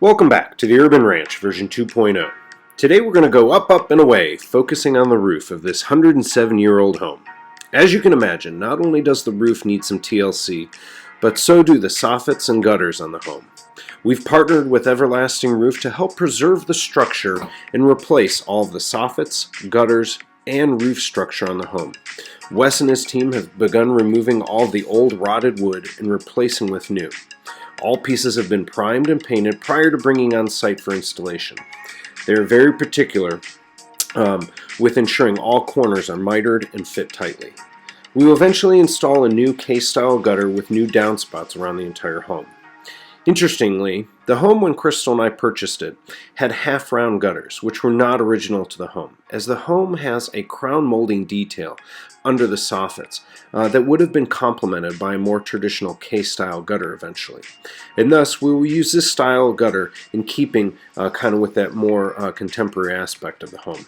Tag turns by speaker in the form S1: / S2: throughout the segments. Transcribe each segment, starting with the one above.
S1: Welcome back to the Urban Ranch version 2.0. Today we're going to go up, up, and away, focusing on the roof of this 107-year-old home. As you can imagine, not only does the roof need some TLC, but so do the soffits and gutters on the home. We've partnered with Everlasting Roof to help preserve the structure and replace all of the soffits, gutters, and roof structure on the home. Wes and his team have begun removing all of the old rotted wood and replacing with new. All pieces have been primed and painted prior to bringing on site for installation. They are very particular with ensuring all corners are mitered and fit tightly. We will eventually install a new K-style gutter with new downspouts around the entire home. Interestingly, the home when Crystal and I purchased it had half-round gutters, which were not original to the home, as the home has a crown molding detail under the soffits that would have been complemented by a more traditional K-style gutter eventually. And thus, we will use this style of gutter in keeping kind of with that more contemporary aspect of the home.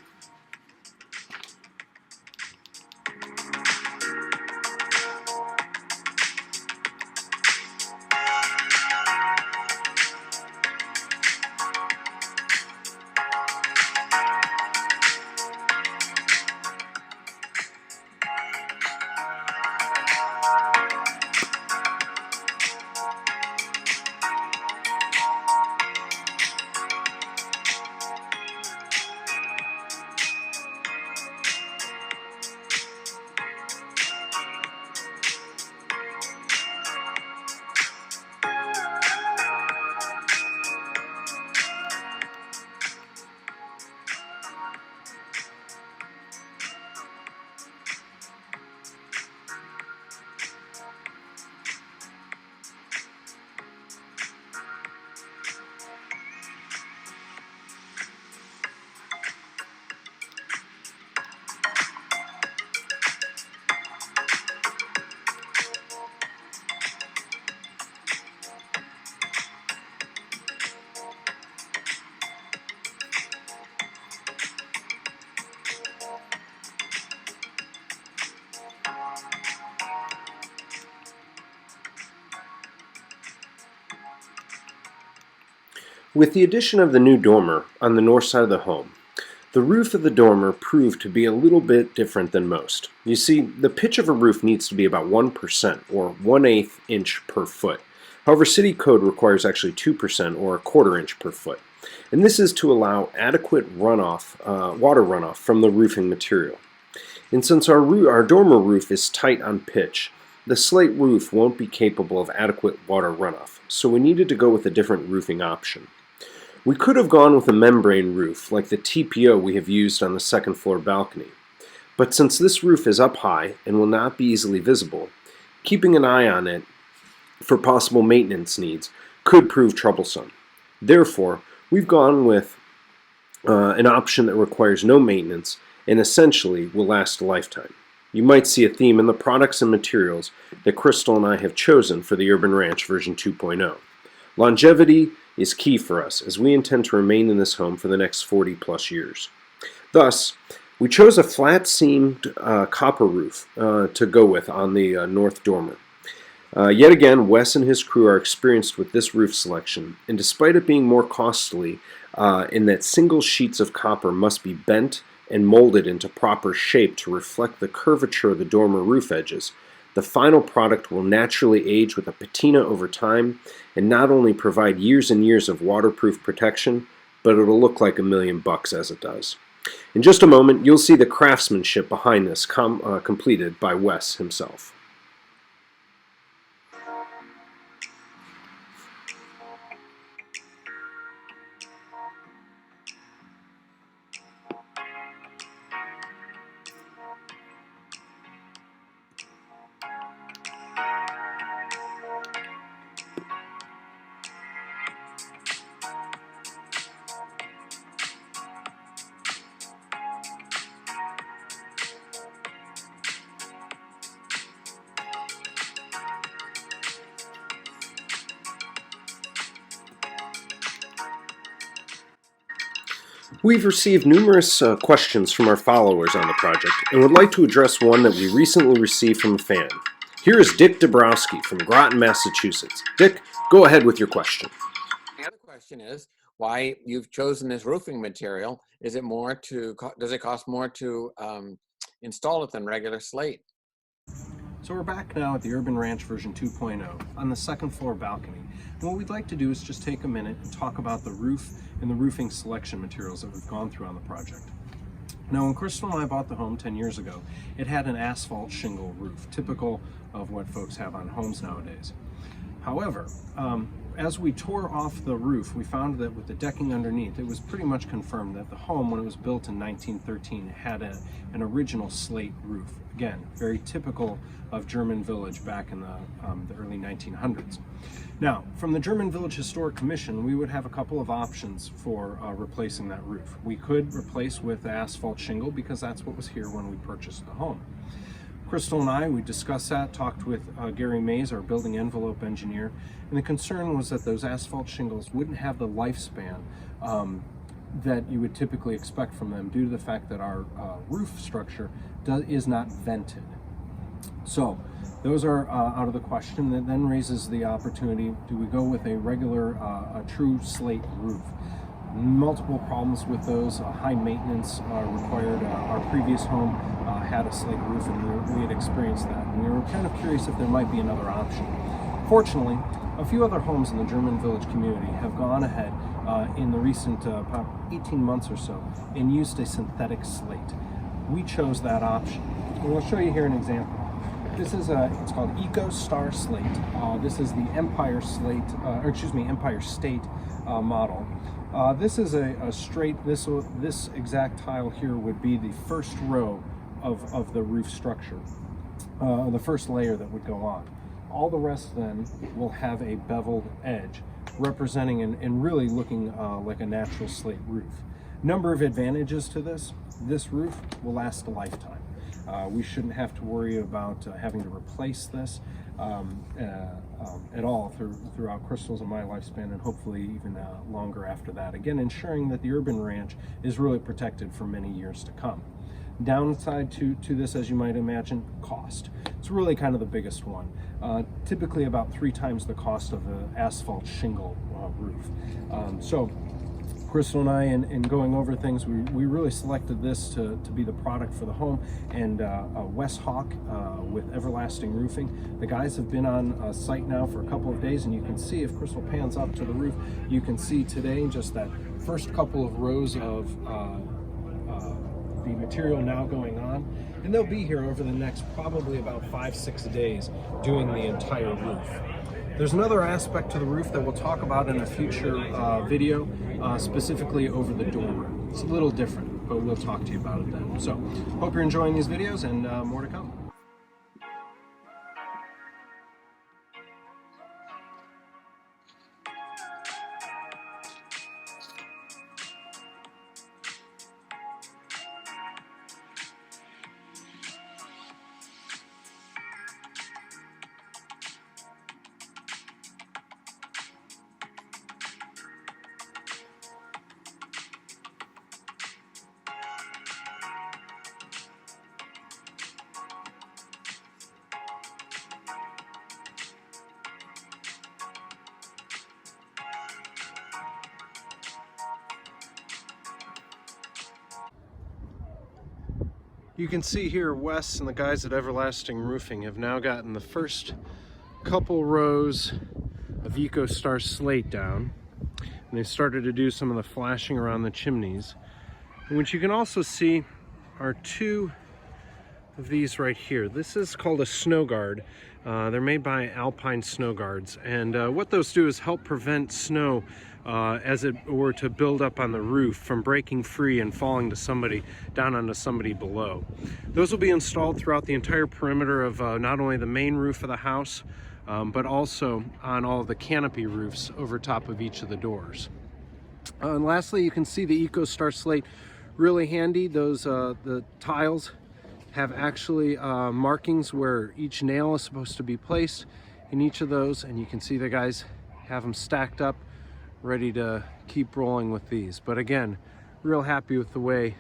S1: With the addition of the new dormer on the north side of the home, the roof of the dormer proved to be a little bit different than most. You see, the pitch of a roof needs to be about 1% or 1/8 inch per foot. However, city code requires actually 2% or 1/4 inch per foot. And this is to allow adequate runoff, water runoff from the roofing material. And since our dormer roof is tight on pitch, the slate roof won't be capable of adequate water runoff, so we needed to go with a different roofing option. We could have gone with a membrane roof like the TPO we have used on the second floor balcony, but since this roof is up high and will not be easily visible, keeping an eye on it for possible maintenance needs could prove troublesome. Therefore, we've gone with an option that requires no maintenance and essentially will last a lifetime. You might see a theme in the products and materials that Crystal and I have chosen for the Urban Ranch version 2.0. Longevity is key for us, as we intend to remain in this home for the next 40 plus years. Thus, we chose a flat-seamed copper roof to go with on the north dormer. Yet again, Wes and his crew are experienced with this roof selection, and despite it being more costly in that single sheets of copper must be bent and molded into proper shape to reflect the curvature of the dormer roof edges, the final product will naturally age with a patina over time and not only provide years and years of waterproof protection, but it'll look like $1 million as it does. In just a moment, you'll see the craftsmanship behind this completed by Wes himself. We've received numerous questions from our followers on the project and would like to address one that we recently received from a fan. Here is Dick Dabrowski from Groton, Massachusetts. Dick, go ahead with your question.
S2: The other question question is why you've chosen this roofing material. Is it more to, does it cost more to install it than regular slate?
S1: So we're back now at the UrbanRanch version 2.0 on the second floor balcony. And what we'd like to do is just take a minute and talk about the roof and the roofing selection materials that we've gone through on the project. Now, when Crystal and I bought the home 10 years ago, it had an asphalt shingle roof, typical of what folks have on homes nowadays. However, as we tore off the roof, we found that with the decking underneath, it was pretty much confirmed that the home, when it was built in 1913, had an original slate roof. Again, very typical of German Village back in the early 1900s. Now, from the German Village Historic Commission, we would have a couple of options for replacing that roof. We could replace with asphalt shingle because that's what was here when we purchased the home. Crystal and I, we discussed that, talked with Gary Mays, our building envelope engineer, and the concern was that those asphalt shingles wouldn't have the lifespan that you would typically expect from them due to the fact that our roof structure is not vented. So those are out of the question. That then raises the opportunity, do we go with a regular, a true slate roof? Multiple problems with those, high maintenance required. Our previous home had a slate roof, and we had experienced that. And we were kind of curious if there might be another option. Fortunately, a few other homes in the German Village community have gone ahead in the recent about 18 months or so and used a synthetic slate. We chose that option. And we'll show you here an example. This is it's called EcoStar Slate. This is the Empire Slate, Empire State model. This is a straight, this exact tile here would be the first row of the roof structure, the first layer that would go on. All the rest then will have a beveled edge, representing and really looking like a natural slate roof. Number of advantages to this. This roof will last a lifetime. We shouldn't have to worry about having to replace this at all throughout Crystal's and my lifespan, and hopefully even longer after that. Again, ensuring that the UrbanRanch is really protected for many years to come. Downside to this, as you might imagine, cost. It's really kind of the biggest one. Typically about 3 times the cost of an asphalt shingle roof. So Crystal and I, in going over things, we really selected this to be the product for the home, and West Hawk with Everlasting Roofing. The guys have been on site now for a couple of days, and you can see, if Crystal pans up to the roof, you can see today just that first couple of rows of the material now going on, and they'll be here over the next probably about 5-6 days doing the entire roof. There's another aspect to the roof that we'll talk about in a future video, specifically over the dormer. It's a little different, but we'll talk to you about it then. So, hope you're enjoying these videos, and more to come. You can see here Wes and the guys at Everlasting Roofing have now gotten the first couple rows of EcoStar Slate down, and they started to do some of the flashing around the chimneys. And what you can also see are 2 of these right here. This is called a Snow Guard. They're made by Alpine Snow Guards, and what those do is help prevent snow as it were to build up on the roof from breaking free and falling to somebody, down onto somebody below. Those will be installed throughout the entire perimeter of not only the main roof of the house, but also on all of the canopy roofs over top of each of the doors. And lastly, you can see the EcoStar Slate, really handy. Those the tiles have actually markings where each nail is supposed to be placed in each of those, and you can see the guys have them stacked up, ready to keep rolling with these. But again, real happy with the way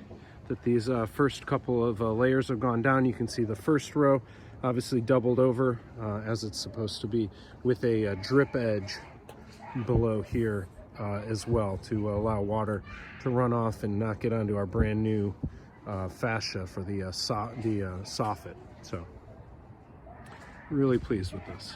S1: that these first couple of layers have gone down. You can see the first row obviously doubled over as it's supposed to be, with a drip edge below here as well, to allow water to run off and not get onto our brand new fascia for the soffit. So really pleased with this.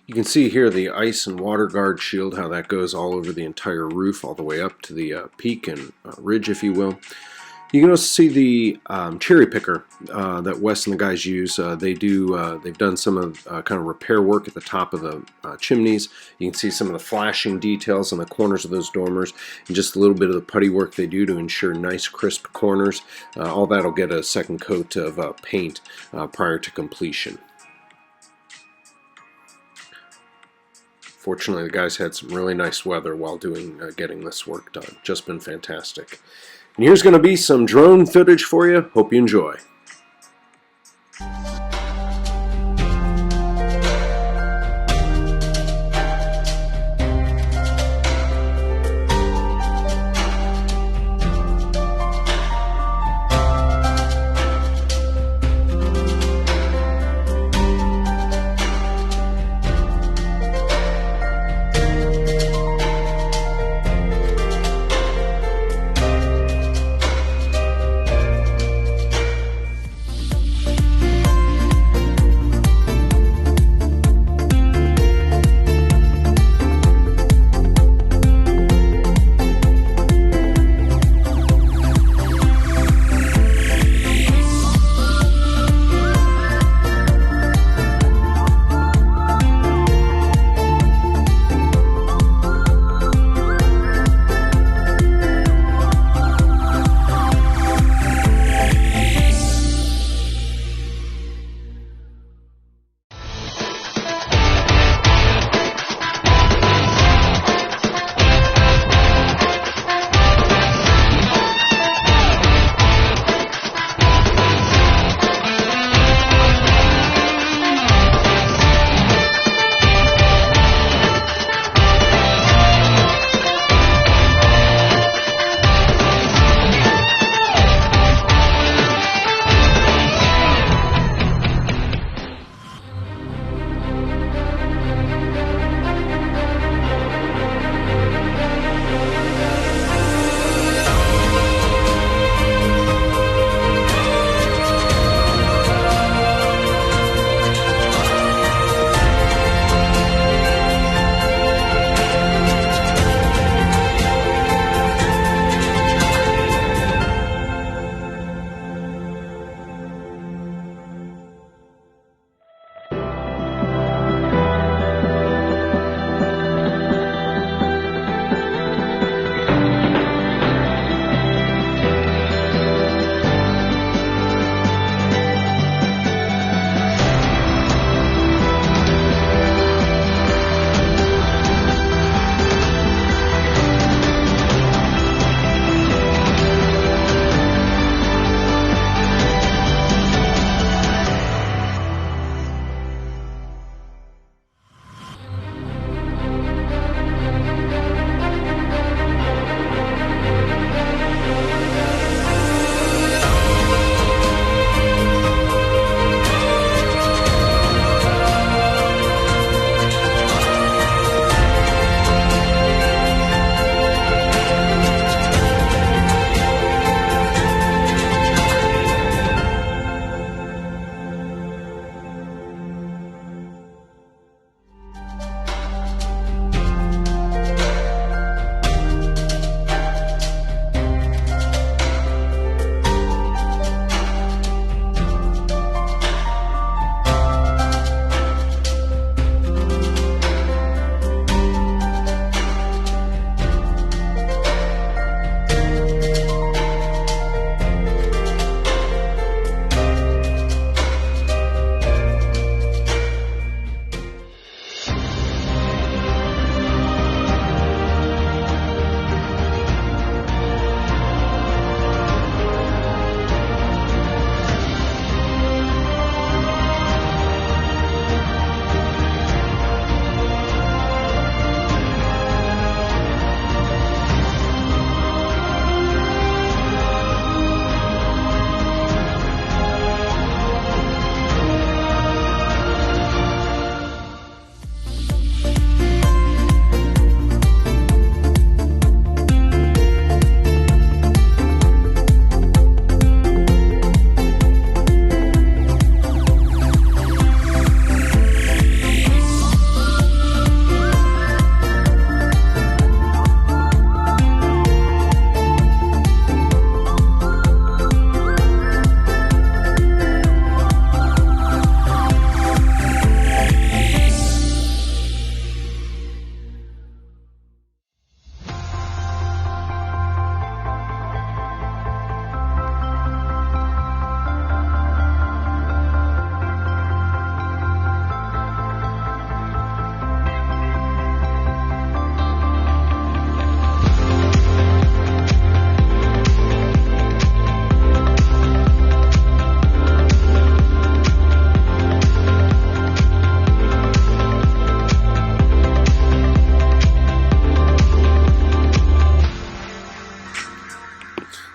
S1: You can see here the ice and water guard shield, how that goes all over the entire roof, all the way up to the peak and ridge, if you will. You can also see the cherry picker that Wes and the guys use. They've done some of kind of repair work at the top of the chimneys. You can see some of the flashing details on the corners of those dormers, and just a little bit of the putty work they do to ensure nice crisp corners. All that'll get a second coat of paint prior to completion. Fortunately, the guys had some really nice weather while getting this work done. Just been fantastic. And here's going to be some drone footage for you. Hope you enjoy.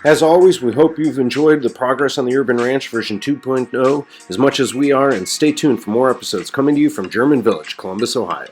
S1: As always, we hope you've enjoyed the progress on the Urban Ranch version 2.0 as much as we are, and stay tuned for more episodes coming to you from German Village, Columbus, Ohio.